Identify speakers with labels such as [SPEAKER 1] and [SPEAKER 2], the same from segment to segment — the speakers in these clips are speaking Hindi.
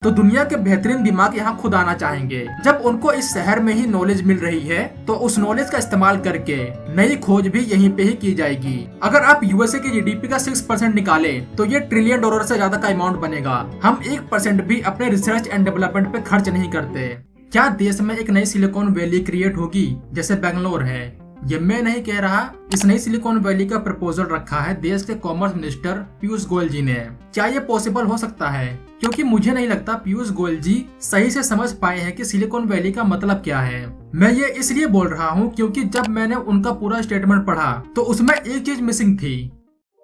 [SPEAKER 1] तो दुनिया के बेहतरीन दिमाग यहाँ खुद आना चाहेंगे। जब उनको इस शहर में ही नॉलेज मिल रही है तो उस नॉलेज का इस्तेमाल करके नई खोज भी यहीं पे ही की जाएगी। अगर आप यूएसए की जीडीपी का 6% निकाले तो ये $1 ट्रिलियन से ज्यादा का अमाउंट बनेगा। हम 1% भी अपने रिसर्च एंड डेवलपमेंट पे खर्च नहीं करते। क्या देश में एक नई सिलिकॉन वैली क्रिएट होगी जैसे बेंगलोर है? ये मैं नहीं कह रहा, इस नई सिलिकॉन वैली का प्रपोजल रखा है देश के कॉमर्स मिनिस्टर पीयूष गोयल जी ने। क्या ये पॉसिबल हो सकता है? क्योंकि मुझे नहीं लगता पीयूष गोयल जी सही से समझ पाए हैं कि सिलिकॉन वैली का मतलब क्या है। मैं ये इसलिए बोल रहा हूँ क्योंकि जब मैंने उनका पूरा स्टेटमेंट पढ़ा तो उसमें एक चीज मिसिंग थी।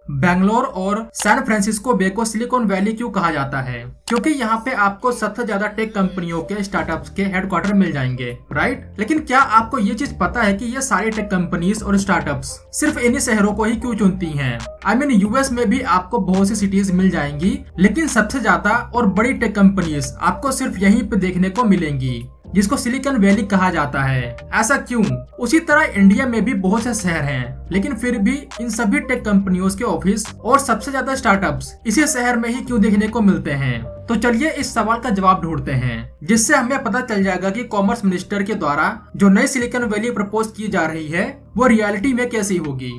[SPEAKER 1] बेंगलोर और सैन फ्रांसिस्को बे को सिलिकॉन वैली क्यों कहा जाता है? क्योंकि यहाँ पे आपको सबसे ज्यादा टेक कंपनियों के स्टार्टअप्स के हेडक्वार्टर मिल जाएंगे, राइट? लेकिन क्या आपको ये चीज पता है कि ये सारी टेक कंपनीज और स्टार्टअप्स सिर्फ इन्हीं शहरों को ही क्यों चुनती हैं? आई मीन यूएस में भी आपको बहुत सी सिटीज मिल जाएंगी, लेकिन सबसे ज्यादा और बड़ी टेक कंपनीज आपको सिर्फ यहीं पे देखने को मिलेंगी, जिसको सिलिकॉन वैली कहा जाता है। ऐसा क्यों? उसी तरह इंडिया में भी बहुत से शहर हैं, लेकिन फिर भी इन सभी टेक कंपनियों के ऑफिस और सबसे ज्यादा स्टार्टअप्स इसी शहर में ही क्यों देखने को मिलते हैं? तो चलिए इस सवाल का जवाब ढूंढते हैं, जिससे हमें पता चल जाएगा कि कॉमर्स मिनिस्टर के द्वारा जो नई सिलिकॉन वैली प्रपोज की जा रही है वो रियलिटी में कैसी होगी।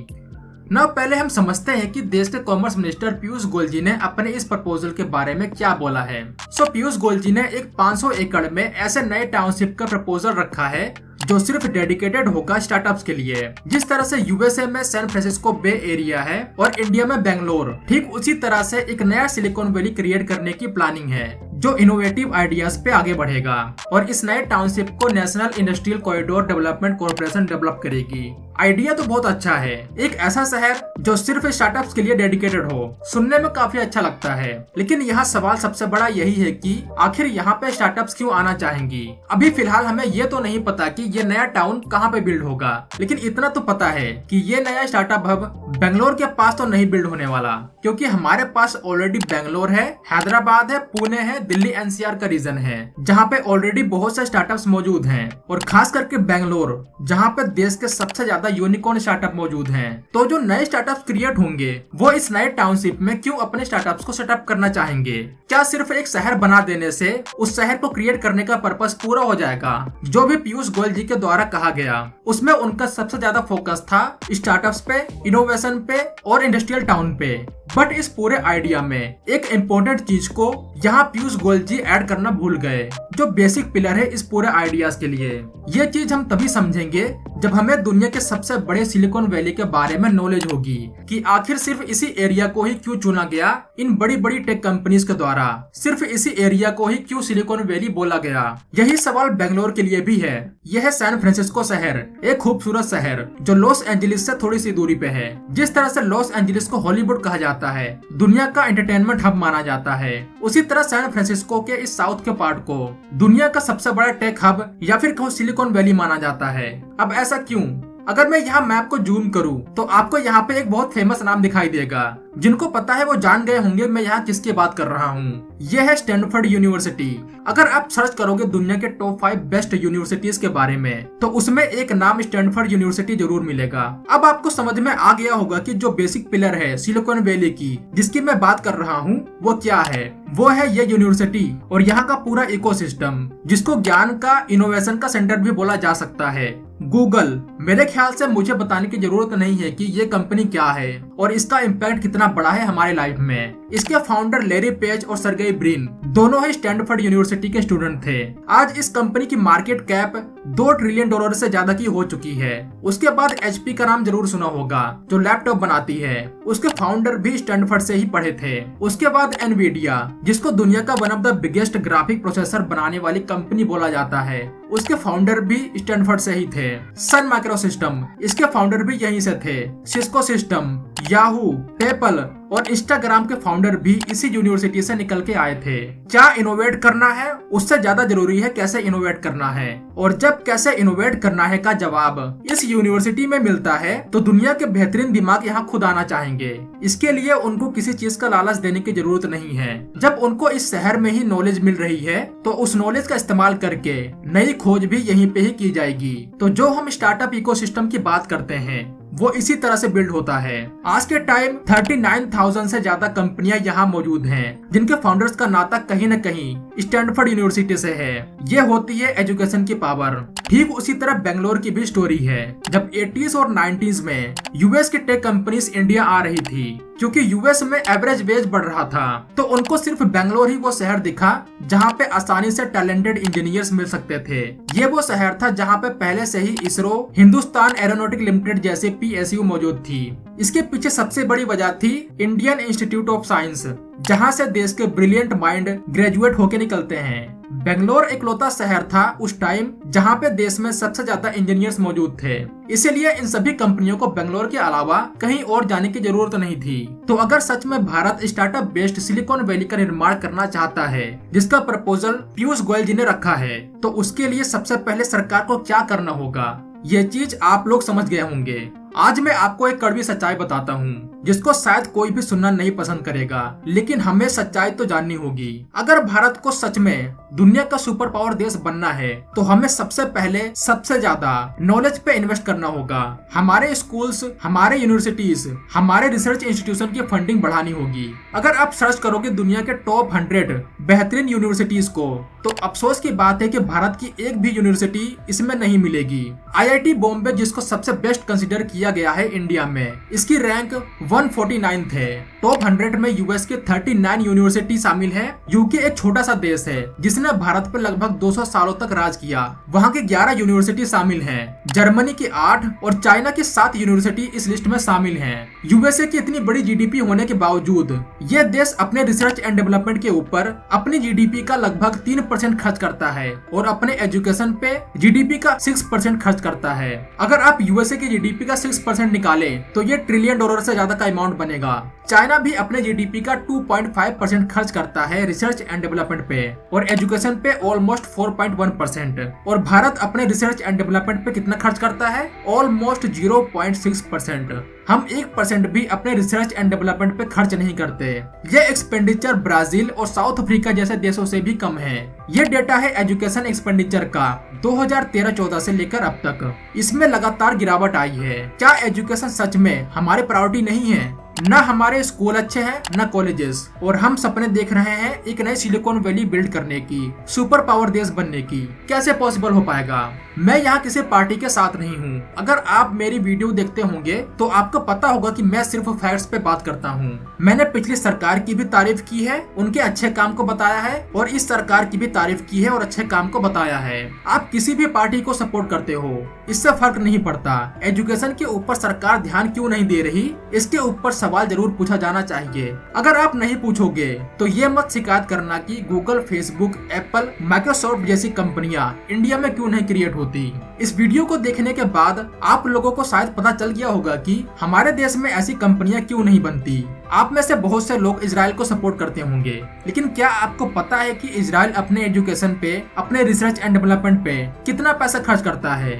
[SPEAKER 1] ना पहले हम समझते हैं कि देश के कॉमर्स मिनिस्टर पीयूष गोयल जी ने अपने इस प्रपोजल के बारे में क्या बोला है। पीयूष गोयल जी ने एक 500 एकड़ में ऐसे नए टाउनशिप का प्रपोजल रखा है जो सिर्फ डेडिकेटेड होगा स्टार्टअप्स के लिए। जिस तरह से यूएसए में सैन फ्रांसिस्को बे एरिया है और इंडिया में बेंगलोर, ठीक उसी तरह से एक नया सिलिकॉन वैली क्रिएट करने की प्लानिंग है जो इनोवेटिव आइडियाज पे आगे बढ़ेगा और इस नए टाउनशिप को national industrial corridor development corporation develop करेगी। आइडिया तो बहुत अच्छा है, एक ऐसा शहर जो सिर्फ स्टार्टअप्स के लिए डेडिकेटेड हो, सुनने में काफी अच्छा लगता है। लेकिन यहाँ सवाल सबसे बड़ा यही है कि आखिर यहाँ पे स्टार्टअप्स क्यों आना चाहेंगी? अभी फिलहाल हमें ये तो नहीं पता कि ये नया टाउन कहाँ पे बिल्ड होगा, लेकिन इतना तो पता है कि ये नया स्टार्टअप हब बेंगलोर के पास तो नहीं बिल्ड होने वाला, क्योंकि हमारे पास ऑलरेडी बेंगलोर है, हैदराबाद है, पुणे है, दिल्ली एनसीआर का रीजन है, जहाँ पे ऑलरेडी बहुत से स्टार्टअप्स मौजूद हैं और खास करके बेंगलोर जहाँ पे देश के सबसे ज्यादा यूनिकॉर्न स्टार्टअप मौजूद हैं। तो जो नए स्टार्टअप्स क्रिएट होंगे वो इस नए टाउनशिप में क्यों अपने स्टार्टअप्स को सेटअप करना चाहेंगे? क्या सिर्फ एक शहर बना देने से उस शहर को क्रिएट करने का पर्पस पूरा हो जाएगा? जो भी पीयूष गोयल जी के द्वारा कहा गया उसमें उनका सबसे ज्यादा फोकस था स्टार्टअप्स पे, इनोवेशन पे और इंडस्ट्रियल टाउन पे। बट इस पूरे आइडिया में एक इम्पोर्टेंट चीज को यहाँ पीयूष गोयल जी ऐड करना भूल गए, जो बेसिक पिलर है इस पूरे आइडियाज के लिए। ये चीज हम तभी समझेंगे जब हमें दुनिया के सबसे बड़े सिलिकॉन वैली के बारे में नॉलेज होगी कि आखिर सिर्फ इसी एरिया को ही क्यों चुना गया इन बड़ी बड़ी टेक कंपनीज के द्वारा, सिर्फ इसी एरिया को ही क्यों सिलिकॉन वैली बोला गया। यही सवाल बेंगलोर के लिए भी है। यह है सैन फ्रांसिस्को शहर, एक खूबसूरत शहर जो लॉस एंजलिस से थोड़ी सी दूरी पे है। जिस तरह से लॉस एंजलिस को हॉलीवुड कहा जाता है, दुनिया का एंटरटेनमेंट हब माना जाता है, उसी तरह सैन फ्रांसिस्को के इस साउथ के पार्ट को दुनिया का सबसे बड़ा टेक हब या फिर कहो सिलिकॉन वैली माना जाता है। अब ऐसा क्यों? अगर मैं यहाँ मैप को जूम करूँ तो आपको यहाँ पे एक बहुत फेमस नाम दिखाई देगा। जिनको पता है वो जान गए होंगे मैं यहाँ किसकी बात कर रहा हूँ। यह है स्टैनफोर्ड यूनिवर्सिटी। अगर आप सर्च करोगे दुनिया के टॉप 5 बेस्ट यूनिवर्सिटीज के बारे में तो उसमें एक नाम स्टैनफोर्ड यूनिवर्सिटी जरूर मिलेगा। अब आपको समझ में आ गया होगा कि जो बेसिक पिलर है सिलिकॉन वैली की जिसकी मैं बात कर रहा हूँ वो क्या है। वो है ये यूनिवर्सिटी और यहाँ का पूरा इकोसिस्टम, जिसको ज्ञान का, इनोवेशन का सेंटर भी बोला जा सकता है। गूगल, मेरे ख्याल से मुझे बताने की जरूरत नहीं है कि ये कंपनी क्या है और इसका इम्पैक्ट कितना बड़ा है हमारे लाइफ में। इसके फाउंडर लैरी पेज और सर्गेई ब्रिन दोनों ही स्टैनफोर्ड यूनिवर्सिटी के स्टूडेंट थे। आज इस कंपनी की मार्केट कैप $2 ट्रिलियन से ज्यादा की हो चुकी है। उसके बाद एचपी का नाम जरूर सुना होगा जो लैपटॉप बनाती है, उसके फाउंडर भी स्टैनफोर्ड से ही पढ़े थे। उसके बाद एनवीडिया, जिसको दुनिया का one of the biggest graphic processor बनाने वाली कंपनी बोला जाता है, उसके फाउंडर भी स्टैनफोर्ड से ही थे। सन माइक्रोसिस्टम, इसके फाउंडर भी यहीं से थे। सिस्को सिस्टम, याहू, पेपल और इंस्टाग्राम के फाउंडर भी इसी यूनिवर्सिटी से निकल के आए थे। क्या इनोवेट करना है उससे ज्यादा जरूरी है कैसे इनोवेट करना है, और जब कैसे इनोवेट करना है का जवाब इस यूनिवर्सिटी में मिलता है तो दुनिया के बेहतरीन दिमाग यहाँ खुद आना चाहेंगे। इसके लिए उनको किसी चीज का लालच देने की जरूरत नहीं है। जब उनको इस शहर में ही नॉलेज मिल रही है तो उस नॉलेज का इस्तेमाल करके नई खोज भी यहीं पे ही की जाएगी। तो जो हम स्टार्टअप इकोसिस्टम की बात करते हैं वो इसी तरह से बिल्ड होता है। आज के टाइम 39,000 से ज्यादा कंपनियां यहाँ मौजूद हैं, जिनके फाउंडर्स का नाता कहीं न कहीं स्टैनफोर्ड यूनिवर्सिटी से है। ये होती है एजुकेशन की पावर। ठीक उसी तरह बेंगलोर की भी स्टोरी है। जब 80s और 90s में यूएस की टेक कंपनीज इंडिया आ रही थी, क्योंकि यूएस में एवरेज वेज बढ़ रहा था, तो उनको सिर्फ बेंगलोर ही वो शहर दिखा जहाँ पे आसानी से टैलेंटेड इंजीनियर्स मिल सकते थे। ये वो शहर था जहाँ पे पहले से ही इसरो, हिंदुस्तान एरोनॉटिक लिमिटेड जैसे PSU मौजूद थी। इसके पीछे सबसे बड़ी वजह थी इंडियन इंस्टीट्यूट ऑफ साइंस, जहाँ से देश के ब्रिलियंट माइंड ग्रेजुएट होके निकलते हैं। बेंगलोर इकलौता शहर था उस टाइम जहाँ पे देश में सबसे ज्यादा इंजीनियर्स मौजूद थे। इसीलिए इन सभी कंपनियों को बेंगलोर के अलावा कहीं और जाने की जरूरत नहीं थी। तो अगर सच में Bharat startup based silicon valley का निर्माण करना चाहता है, जिसका प्रपोजल पीयूष गोयल जी ने रखा है, तो उसके लिए सबसे पहले सरकार को क्या करना होगा, ये चीज आप लोग समझ गए होंगे। आज मैं आपको एक कड़वी सच्चाई बताता हूँ, जिसको शायद कोई भी सुनना नहीं पसंद करेगा, लेकिन हमें सच्चाई तो जाननी होगी। अगर भारत को सच में दुनिया का सुपर पावर देश बनना है, तो हमें सबसे पहले सबसे ज्यादा नॉलेज पे इन्वेस्ट करना होगा। हमारे स्कूल्स, हमारे यूनिवर्सिटीज, हमारे रिसर्च इंस्टीट्यूशन की फंडिंग बढ़ानी होगी। अगर आप सर्च करोगे दुनिया के टॉप 100 बेहतरीन यूनिवर्सिटीज को, तो अफसोस की बात है कि भारत की एक भी यूनिवर्सिटी इसमें नहीं मिलेगी। IIT बॉम्बे, जिसको सबसे बेस्ट कंसिडर किया गया है इंडिया में, इसकी रैंक 149 है। टॉप 100 में यूएस के 39 यूनिवर्सिटी शामिल है। यूके एक छोटा सा देश है जिसने भारत पर लगभग 200 सालों तक राज किया। वहाँ के 11 यूनिवर्सिटी शामिल हैं। जर्मनी की 8 और चाइना की 7 यूनिवर्सिटी इस लिस्ट में शामिल हैं। यूएसए की इतनी बड़ी GDP होने के बावजूद यह देश अपने रिसर्च एंड डेवलपमेंट के ऊपर अपनी GDP का लगभग 3% खर्च करता है और अपने एजुकेशन पे GDP का 6% खर्च करता है। अगर आप यूएसए की GDP का 6% निकाले तो ये $1 ट्रिलियन से ज्यादा का अमाउंट बनेगा। चाइना भी अपने GDP का 2.5% खर्च करता है रिसर्च एंड डेवलपमेंट पे और एजुकेशन पे ऑलमोस्ट 4.1%। और भारत अपने रिसर्च एंड डेवलपमेंट पे कितना खर्च करता है? ऑलमोस्ट 0.6%। हम 1% भी अपने रिसर्च एंड डेवलपमेंट पे खर्च नहीं करते। ये एक्सपेंडिचर ब्राजील और साउथ अफ्रीका जैसे देशों से भी कम है। ये डेटा है एजुकेशन एक्सपेंडिचर का 2013-14 से लेकर अब तक। इसमें लगातार गिरावट आई है। क्या एजुकेशन सच में हमारी प्रायोरिटी नहीं है? न हमारे स्कूल अच्छे हैं, न कॉलेजेस, और हम सपने देख रहे हैं एक नई सिलिकॉन वैली बिल्ड करने की, सुपर पावर देश बनने की। कैसे पॉसिबल हो पाएगा? मैं यहाँ किसी पार्टी के साथ नहीं हूँ। अगर आप मेरी वीडियो देखते होंगे तो आपको पता होगा कि मैं सिर्फ फैक्ट्स पे बात करता हूँ। मैंने पिछली सरकार की भी तारीफ की है, उनके अच्छे काम को बताया है, और इस सरकार की भी तारीफ की है और अच्छे काम को बताया है। आप किसी भी पार्टी को सपोर्ट करते हो, इससे फर्क नहीं पड़ता। एजुकेशन के ऊपर सरकार ध्यान क्यों नहीं दे रही, इसके ऊपर सवाल जरूर पूछा जाना चाहिए। अगर आप नहीं पूछोगे तो ये मत शिकायत करना कि गूगल, फेसबुक, एप्पल, माइक्रोसॉफ्ट जैसी कंपनियां इंडिया में क्यों नहीं क्रिएट होती। इस वीडियो को देखने के बाद आप लोगों को शायद पता चल गया होगा कि हमारे देश में ऐसी कंपनियां क्यों नहीं बनती। आप में से बहुत से लोग इजराइल को सपोर्ट करते होंगे, लेकिन क्या आपको पता है कि इजराइल अपने एजुकेशन पे, अपने रिसर्च एंड डेवलपमेंट पे कितना पैसा खर्च करता है?